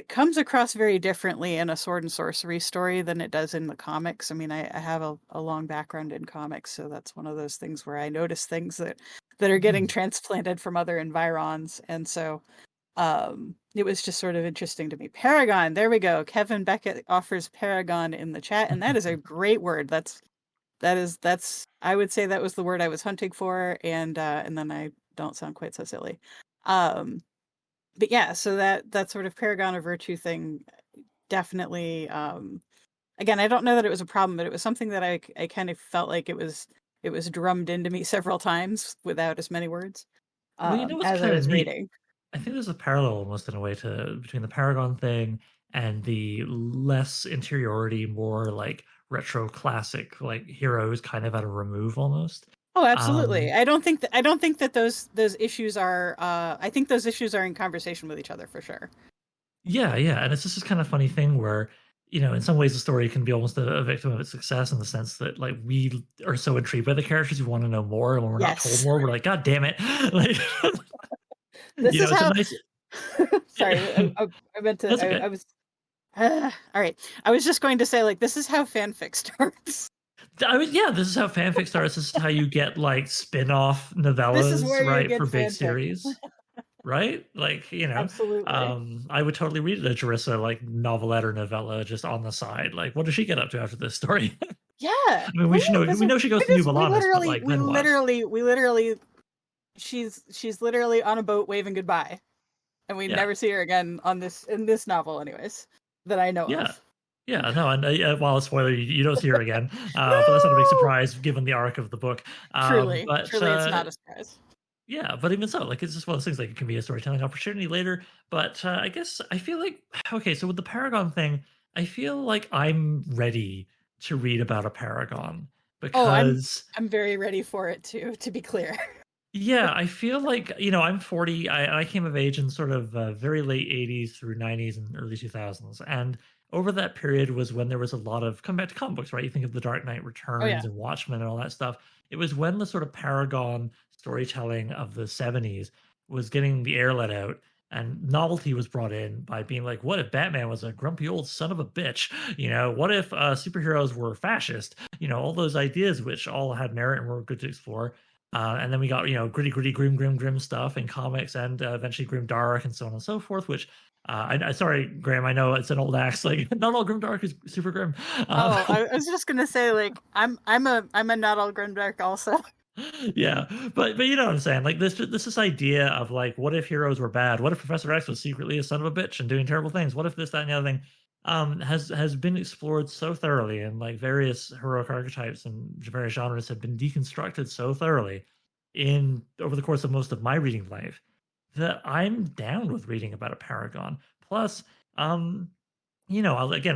comes across very differently in a sword and sorcery story than it does in the comics. I mean, I have a long background in comics, so that's one of those things where I notice things that are getting transplanted from other environs. And so it was just sort of interesting to me. Paragon, there we go. Kevin Beckett offers Paragon in the chat, and that is a great word. That's I would say that was the word I was hunting for, and then I don't sound quite so silly. But yeah, so that sort of Paragon of Virtue thing definitely, again, I don't know that it was a problem, but it was something that I kind of felt like it was drummed into me several times without as many words, Well, what's as I kind of was neat? reading. I think there's a parallel almost in a way between the Paragon thing and the less interiority, more like retro classic, like heroes kind of at a remove almost. Oh, absolutely. I don't think that those issues are. I think those issues are in conversation with each other for sure. Yeah, and it's just this kind of funny thing where, in some ways the story can be almost a victim of its success, in the sense that like we are so intrigued by the characters, we want to know more, and when we're not told more, we're like, God damn it! Like, this is how. Nice... Sorry, I meant to. I was. All right. I was just going to say, like, this is how fanfic starts. This is how fanfic starts. This is how you get like spin-off novellas, right, for big series, right? Like, absolutely. I would totally read a Jerissa like novelette or novella just on the side. Like, what does she get up to after this story? Yeah, I mean, we know she goes to New Balanis, but like, we literally, she's literally on a boat waving goodbye. and we Yeah. never see her again in this novel, anyways, that I know Yeah. of. Yeah, no, and while spoiler, you don't see her again, No! but that's not a big surprise given the arc of the book. Truly, But truly, it's not a surprise. yeah, but even so, like it's just one of those things. Like it can be a storytelling opportunity later. But I guess I feel like okay, so with the Paragon thing, I feel like I'm ready to read about a Paragon Oh, because I'm very ready for it too. To be clear. yeah, I feel like I'm 40. I came of age in sort of very late 80s through 90s and early 2000s, and over that period was when there was a lot of come back to comic books, right? You think of the Dark Knight Oh yeah. Returns and Watchmen and all that stuff. It was when the sort of paragon storytelling of the 70s was getting the air let out, and novelty was brought in by being like, what if Batman was a grumpy old son of a bitch? What if superheroes were fascist? All those ideas, which all had merit and were good to explore. And then we got, gritty, gritty, grim stuff in comics and eventually grim dark and so on and so forth, which sorry, Graham, I know it's an old axe. Like not all grim dark is super grim. Oh, I was just gonna say, like, I'm a not all grimdark also. Yeah, but you know what I'm saying? Like this idea of like, what if heroes were bad? What if Professor X was secretly a son of a bitch and doing terrible things? What if this, that, and the other thing? Has been explored so thoroughly, and like various heroic archetypes and various genres have been deconstructed so thoroughly in over the course of most of my reading life that I'm down with reading about a paragon. Plus, again,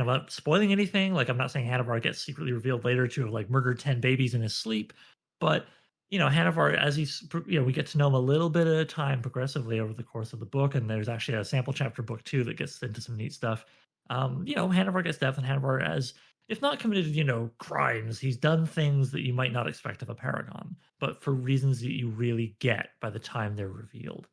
I'm not spoiling anything. Like, I'm not saying Hanuvar gets secretly revealed later to have like murdered 10 babies in his sleep, but Hanuvar, as we get to know him a little bit at a time progressively over the course of the book, and there's actually a sample chapter book too that gets into some neat stuff. Hanuvar gets depth, and Hanuvar, as if not committed, crimes, he's done things that you might not expect of a paragon, but for reasons that you really get by the time they're revealed.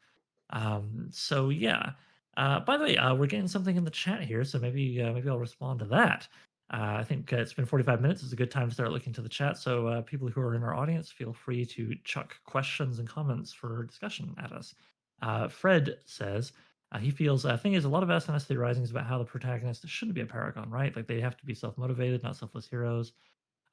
So yeah. By the way, we're getting something in the chat here, so maybe I'll respond to that. I think it's been 45 minutes. It's a good time to start looking to the chat. So people who are in our audience, feel free to chuck questions and comments for discussion at us. Fred says he feels thing is a lot of SNS theorizing is about how the protagonist shouldn't be a paragon, right? Like they have to be self-motivated, not selfless heroes.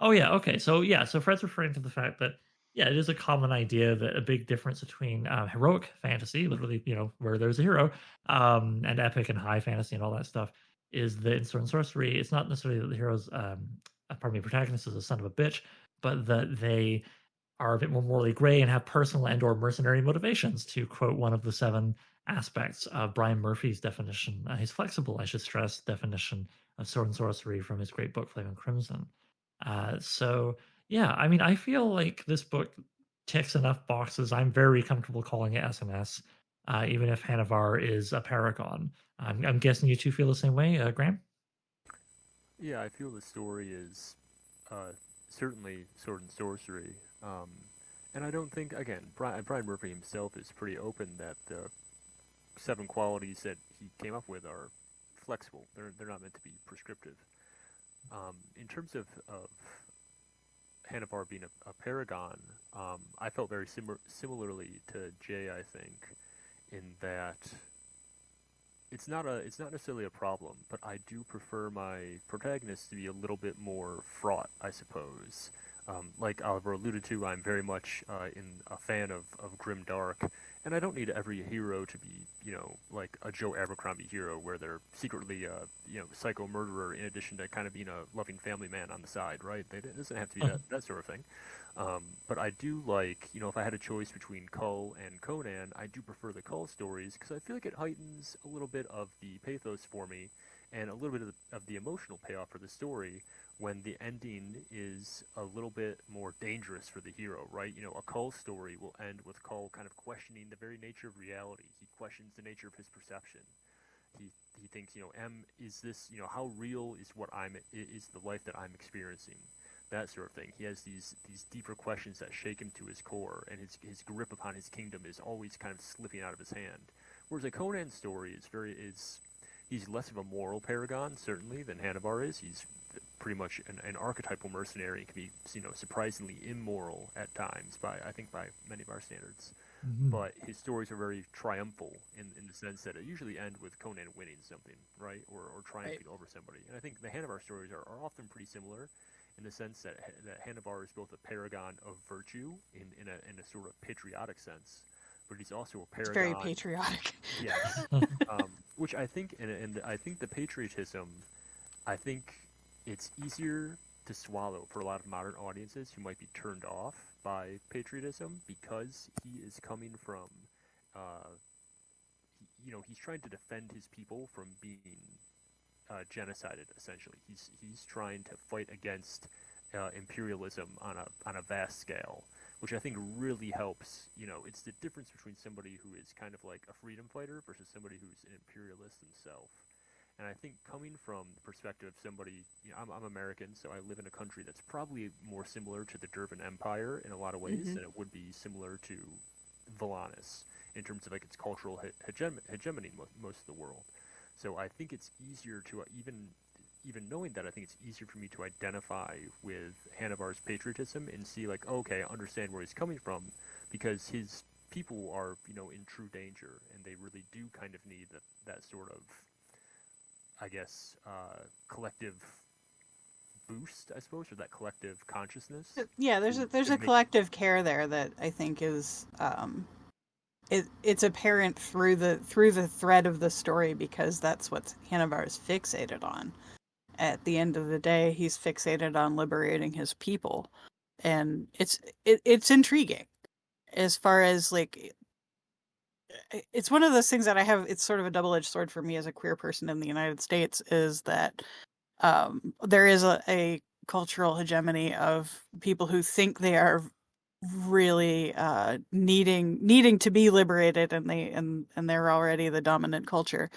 Oh yeah, okay. So Fred's referring to the fact that yeah, it is a common idea that a big difference between heroic fantasy, literally, where there's a hero, and epic and high fantasy and all that stuff, is that in Sword and Sorcery, it's not necessarily that the hero's, protagonist is a son of a bitch, but that they are a bit more morally gray and have personal and/or mercenary motivations. To quote one of the 7 aspects of Brian Murphy's definition, his flexible, I should stress, definition of Sword and Sorcery from his great book Flame and Crimson. So yeah, I mean, I feel like this book ticks enough boxes. I'm very comfortable calling it SMS, even if Hanuvar is a paragon. I'm guessing you two feel the same way, Graham? Yeah, I feel the story is certainly Sword and Sorcery. And I don't think, again, Brian Murphy himself is pretty open that the 7 qualities that he came up with are flexible. They're not meant to be prescriptive. In terms of Hanuvar being a paragon, I felt very similarly to Jay, I think, in that it's not necessarily a problem, but I do prefer my protagonist to be a little bit more fraught, I suppose. Like Oliver alluded to, I'm very much a fan of grim dark, and I don't need every hero to be, like a Joe Abercrombie hero where they're secretly a, psycho murderer in addition to kind of being a loving family man on the side, right? It doesn't have to be that sort of thing. But I do like, if I had a choice between Cull and Conan, I do prefer the Cull stories because I feel like it heightens a little bit of the pathos for me and a little bit of the emotional payoff for the story when the ending is a little bit more dangerous for the hero, right? A Cull story will end with Cull kind of questioning the very nature of reality. He questions the nature of his perception. He thinks, is this, how real is is the life that I'm experiencing? That sort of thing. He has these deeper questions that shake him to his core, and his grip upon his kingdom is always kind of slipping out of his hand. Whereas a Conan story he's less of a moral paragon, certainly, than Hanuvar is. He's pretty much an archetypal mercenary, can be surprisingly immoral at times by many of our standards. Mm-hmm. But his stories are very triumphal in the sense that it usually end with Conan winning something, right, or triumphing over somebody. And I think the Hanuvar stories are often pretty similar in the sense that Hanuvar is both a paragon of virtue in a sort of patriotic sense, but he's also a It's paragon. very patriotic. Yes, which I think, and I think the patriotism, I think it's easier to swallow for a lot of modern audiences who might be turned off by patriotism because he is coming from, uh, he's trying to defend his people from being genocided. Essentially, he's trying to fight against imperialism on a vast scale, which I think really helps. It's the difference between somebody who is kind of like a freedom fighter versus somebody who's an imperialist himself. And I think coming from the perspective of somebody, I'm American, so I live in a country that's probably more similar to the Durban Empire in a lot of ways than it would be similar to Volanus in terms of like its cultural hegemony most of the world. So I think it's easier to even knowing that, I think it's easier for me to identify with Hanuvar's patriotism and see like, okay, I understand where he's coming from because his people are, in true danger and they really do kind of need that sort of, I guess, collective boost, I suppose, or that collective consciousness. Yeah, there's a collective care there that I think is it's apparent through the thread of the story because that's what Hanuvar is fixated on. At the end of the day, he's fixated on liberating his people, and it's intriguing as far as like it's one of those things that I have. It's sort of a double-edged sword for me as a queer person in the United States is that there is a cultural hegemony of people who think they are really needing to be liberated and they're already the dominant culture.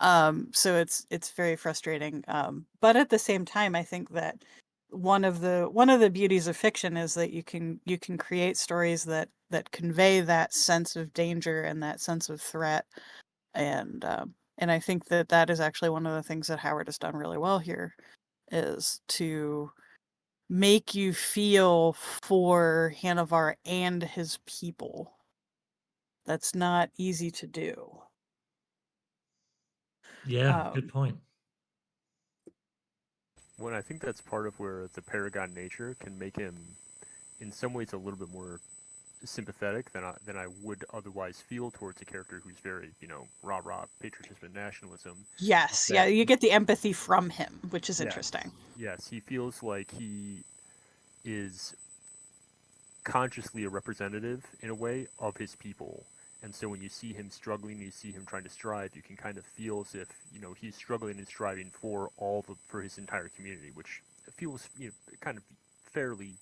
So it's very frustrating. But at the same time, I think that one of the beauties of fiction is that you can create stories that convey that sense of danger and that sense of threat. And I think that is actually one of the things that Howard has done really well here is to make you feel for Hanuvar and his people. That's not easy to do. Yeah, good point. Well, I think that's part of where the paragon nature can make him, in some ways, a little bit more sympathetic than I would otherwise feel towards a character who's very, rah-rah patriotism and nationalism. Yes, yeah, you get the empathy from him, which is interesting. Yes, he feels like he is consciously a representative, in a way, of his people. And so when you see him struggling, you see him trying to strive, you can kind of feel as if, he's struggling and striving for for his entire community, which feels, kind of fairly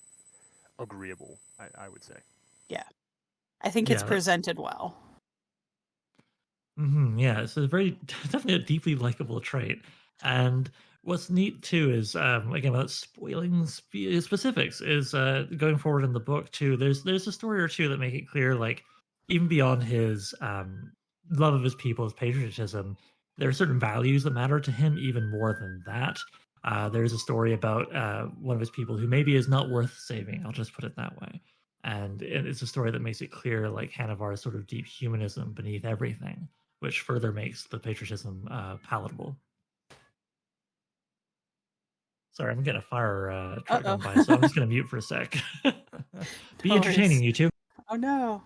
agreeable, I would say. Yeah. I think it's presented well. Yeah, it's a definitely a deeply likable trait. And what's neat too is, again, without spoiling specifics, is going forward in the book too. There's a story or two that make it clear, like even beyond his love of his people, his patriotism, there are certain values that matter to him even more than that. There's a story about one of his people who maybe is not worth saving. I'll just put it that way. And it's a story that makes it clear, like Hanuvar's sort of deep humanism beneath everything, which further makes the patriotism palatable. Sorry, I'm getting a fire truck going by, so I'm just going to mute for a sec. Be entertaining, you two. Oh, no.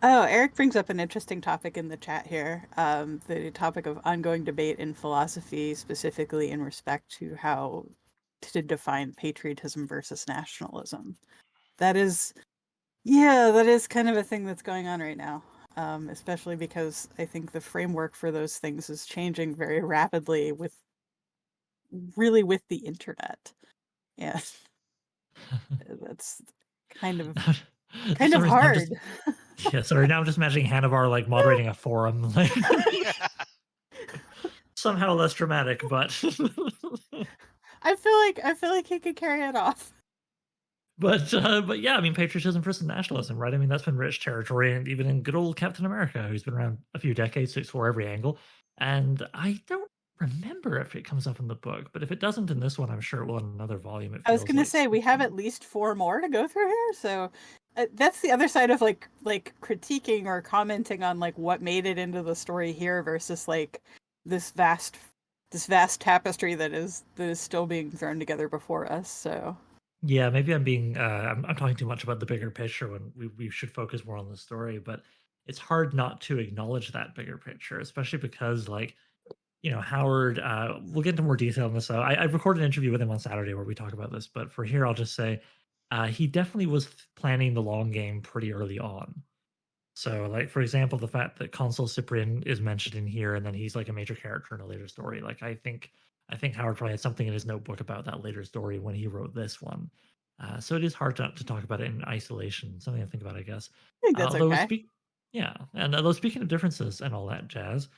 Eric brings up an interesting topic in the chat here. The topic of ongoing debate in philosophy, specifically in respect to how to define patriotism versus nationalism. That is kind of a thing that's going on right now, especially because I think the framework for those things is changing very rapidly with the internet. Yeah, that's kind of hard. Yeah, sorry. Now I'm just imagining Hanuvar like moderating a forum, like somehow less dramatic, but I feel like he could carry it off. But yeah, I mean, patriotism versus nationalism, right? I mean, that's been rich territory, and even in good old Captain America, who's been around a few decades to explore every angle. And I don't remember if it comes up in the book, but if it doesn't in this one, I'm sure it will in another volume. I was going to say we have at least 4 more to go through here, so that's the other side of like critiquing or commenting on like what made it into the story here versus like this vast tapestry that is still being thrown together before us. So Yeah, maybe I'm being I'm talking too much about the bigger picture when we should focus more on the story, but it's hard not to acknowledge that bigger picture, especially because like Howard. We'll get into more detail on this. I recorded an interview with him on Saturday where we talk about this, but for here, I'll just say he definitely was planning the long game pretty early on. So, like for example, the fact that Consul Cyprian is mentioned in here, and then he's like a major character in a later story. Like I think Howard probably had something in his notebook about that later story when he wrote this one. So it is hard to talk about it in isolation. Something to think about, I guess. I think that's Although okay. speak, yeah, and although speaking of differences and all that jazz,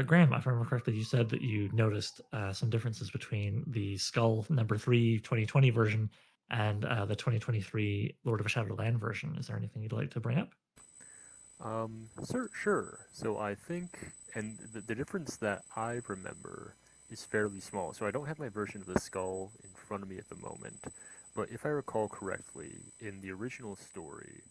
Graham, if I remember correctly, you said that you noticed some differences between the Skull number 3 2020 version and the 2023 Lord of a Shadowed Land version. Is there anything you'd like to bring up? Sure. So I think, and the difference that I remember is fairly small. So I don't have my version of the skull in front of me at the moment, but if I recall correctly, in the original story,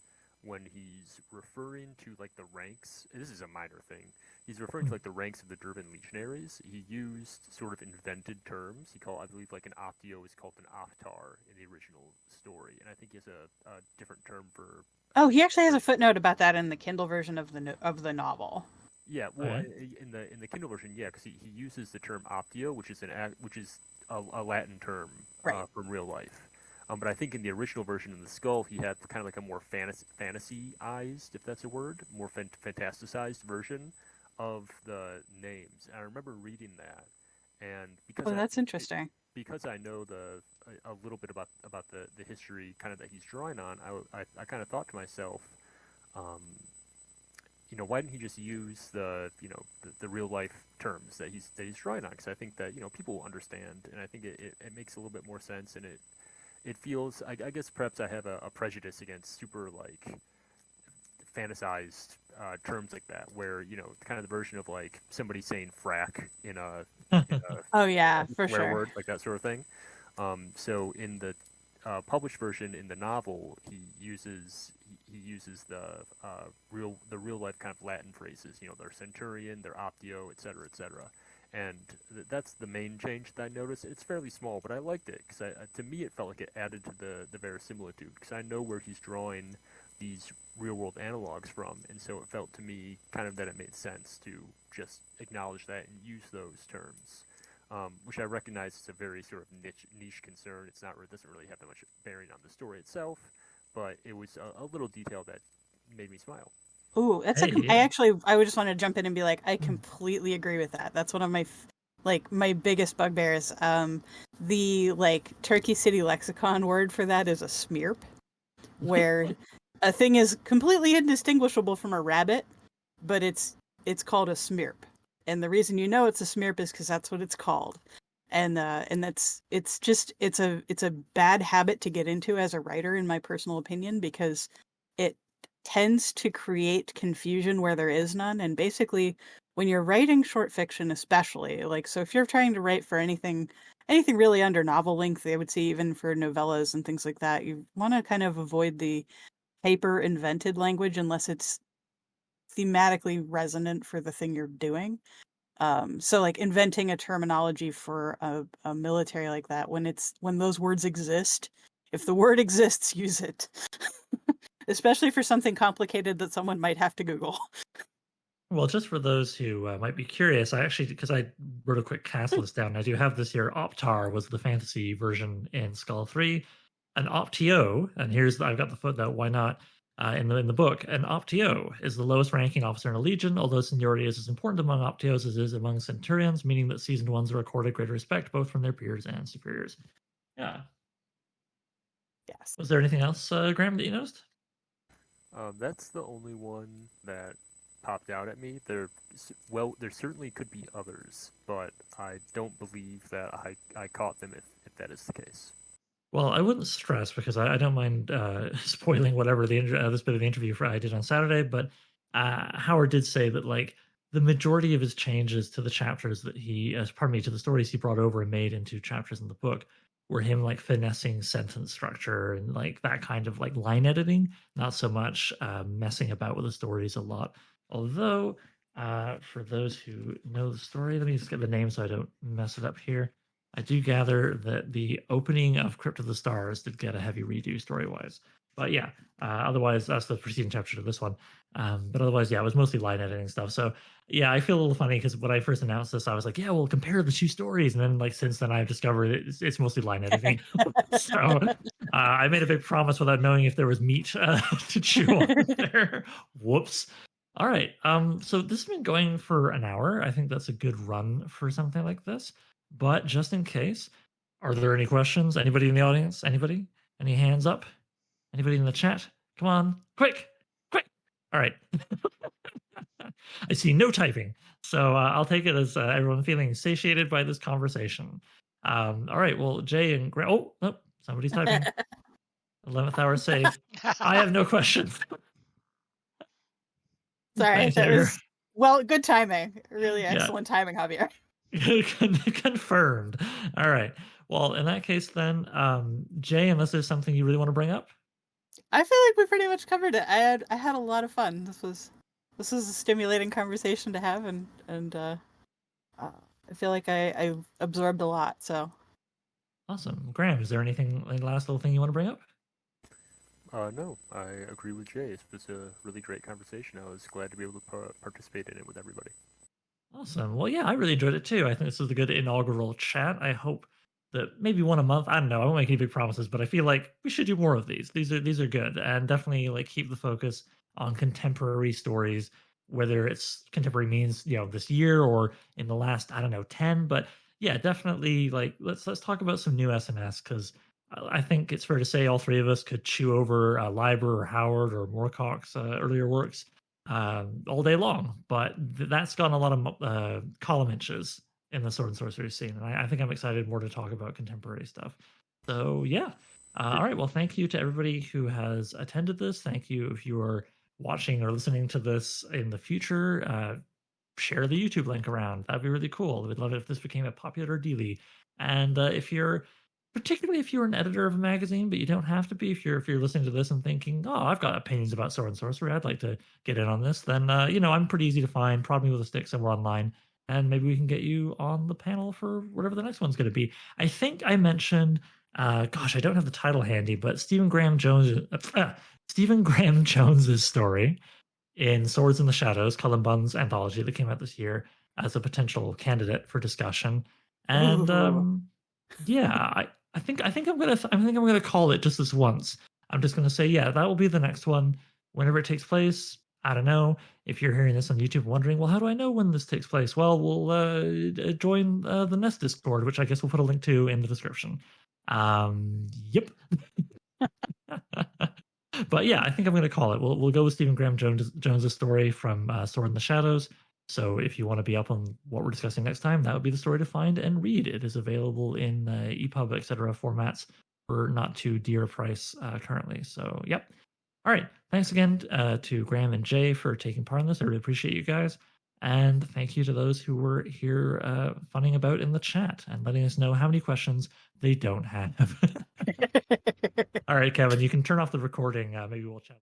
when he's referring to like the ranks, this is a minor thing. He's referring to like the ranks of the Durban legionaries. He used sort of invented terms. I believe, like an optio is called an optar in the original story, and I think he has a different term for. Oh, he actually has a footnote about that in the Kindle version of the novel. Yeah, well, Okay. in the Kindle version, yeah, because he uses the term optio, which is a Latin term Right. from real life. But I think in the original version of the skull, he had kind of like a more fantasyized, if that's a word, more fantasticized version of the names. And I remember reading that, and Oh, that's interesting. because I know a little bit about the history kind of that he's drawing on, I kind of thought to myself, um, why didn't he just use the real life terms that he's drawing on? Because I think that people will understand, and I think it makes a little bit more sense, and it feels. I guess perhaps I have a prejudice against super like fantasized terms like that, where kind of the version of like somebody saying frack in a Oh yeah, for swear sure. word, like that sort of thing. So in the published version in the novel, he uses the real life kind of Latin phrases. Their centurion, their optio, etc., etc. And that's the main change that I noticed. It's fairly small, but I liked it because to me it felt like it added to the verisimilitude because I know where he's drawing these real world analogs from, and so it felt to me kind of that it made sense to just acknowledge that and use those terms, which I recognize is a very sort of niche concern. It doesn't really have that much bearing on the story itself, but it was a little detail that made me smile. Ooh, Hey, I yeah. actually I would just want to jump in and be like, I Mm. completely agree with that. That's one of my my biggest bugbears. The like Turkey City lexicon word for that is a smearp, where a thing is completely indistinguishable from a rabbit, but it's called a smearp. And the reason you know it's a smearp is because that's what it's called. And that's it's a bad habit to get into as a writer, in my personal opinion, because it tends to create confusion where there is none. And basically, when you're writing short fiction, especially, like, so if you're trying to write for anything really under novel length, I would say even for novellas and things like that, you want to kind of avoid the hyper invented language unless it's thematically resonant for the thing you're doing. So like inventing a terminology for a military like that, when those words exist, if the word exists, use it. Especially for something complicated that someone might have to Google. Well, just for those who might be curious, I actually, because I wrote a quick cast list down, I do have this here. Optar was the fantasy version in Skull 3. An Optio, and I've got the footnote, why not? In the book, an Optio is the lowest ranking officer in a legion, although seniority is as important among Optios as it is among centurions, meaning that seasoned ones are accorded greater respect both from their peers and superiors. Yeah. Yes. Was there anything else, Graham, that you noticed? That's the only one that popped out at me. There certainly could be others, but I don't believe that I caught them if that is the case. Well, I wouldn't stress because I don't mind spoiling whatever this bit of the interview I did on Saturday. But Howard did say that like the majority of his changes to the chapters that to the stories he brought over and made into chapters in the book were him like finessing sentence structure and like that kind of like line editing, not so much messing about with the stories a lot. Although, for those who know the story, let me just get the name so I don't mess it up here. I do gather that the opening of Crypt of the Stars did get a heavy redo story-wise. But yeah, otherwise, that's the preceding chapter to this one. But otherwise, yeah, it was mostly line editing stuff. So yeah, I feel a little funny because when I first announced this, I was like, yeah, we'll compare the two stories. And then, like, since then, I've discovered it's mostly line editing. So I made a big promise without knowing if there was meat to chew on there. Whoops. All right. So this has been going for an hour. I think that's a good run for something like this. But just in case, are there any questions? Anybody in the audience? Anybody? Any hands up? Anybody in the chat? Come on, quick, quick. All right. I see no typing. So I'll take it as everyone feeling satiated by this conversation. All right. Well, Jay and Graham. Oh, nope, somebody's typing. 11th hour save. I have no questions. Sorry, that was good timing. Really excellent timing, Javier. Confirmed. All right. Well, in that case, then, Jay, unless there's something you really want to bring up, I feel like we pretty much covered it. I had a lot of fun. This was a stimulating conversation to have, and I feel like I absorbed a lot. So awesome, Graham. Is there anything, like, last little thing you want to bring up? No, I agree with Jay. It was a really great conversation. I was glad to be able to participate in it with everybody. Awesome. Well, yeah, I really enjoyed it too. I think this was a good inaugural chat. I hope that maybe one a month. I don't know. I won't make any big promises, but I feel like we should do more of these. These are good, and definitely, like, keep the focus on contemporary stories, whether it's contemporary means, you know, this year or in the last, I don't know, 10. But yeah, definitely, like, let's talk about some new SNS, because I think it's fair to say all three of us could chew over Liber or Howard or Moorcock's earlier works all day long, but that's gotten a lot of column inches in the Sword and Sorcery scene, and I think I'm excited more to talk about contemporary stuff. So yeah, all right. Well, thank you to everybody who has attended this. Thank you if you are watching or listening to this in the future. Share the YouTube link around. That'd be really cool. We'd love it if this became a popular daily. And particularly if you're an editor of a magazine, but you don't have to be. If you're listening to this and thinking, "Oh, I've got opinions about Sword and Sorcery, I'd like to get in on this," then I'm pretty easy to find. Prod me with a stick somewhere online, and maybe we can get you on the panel for whatever the next one's going to be. I think I mentioned, gosh, I don't have the title handy, but Stephen Graham Jones's story in Swords in the Shadows, Cullen Bunn's anthology that came out this year, as a potential candidate for discussion. And yeah, I think I'm gonna call it just this once. I'm just gonna say, yeah, that will be the next one. Whenever it takes place, I don't know. If you're hearing this on YouTube wondering, well, how do I know when this takes place? Well, we'll join the Nest Discord, which I guess we'll put a link to in the description. Yep. But yeah, I think I'm gonna call it. We'll go with Stephen Graham Jones's story from Sword in the Shadows. So if you want to be up on what we're discussing next time, that would be the story to find and read. It is available in EPUB, etc. formats for not too dear a price currently. So, yep. All right. Thanks again to Graham and Jay for taking part in this. I really appreciate you guys. And thank you to those who were here funning about in the chat and letting us know how many questions they don't have. All right, Kevin, you can turn off the recording. Maybe we'll chat.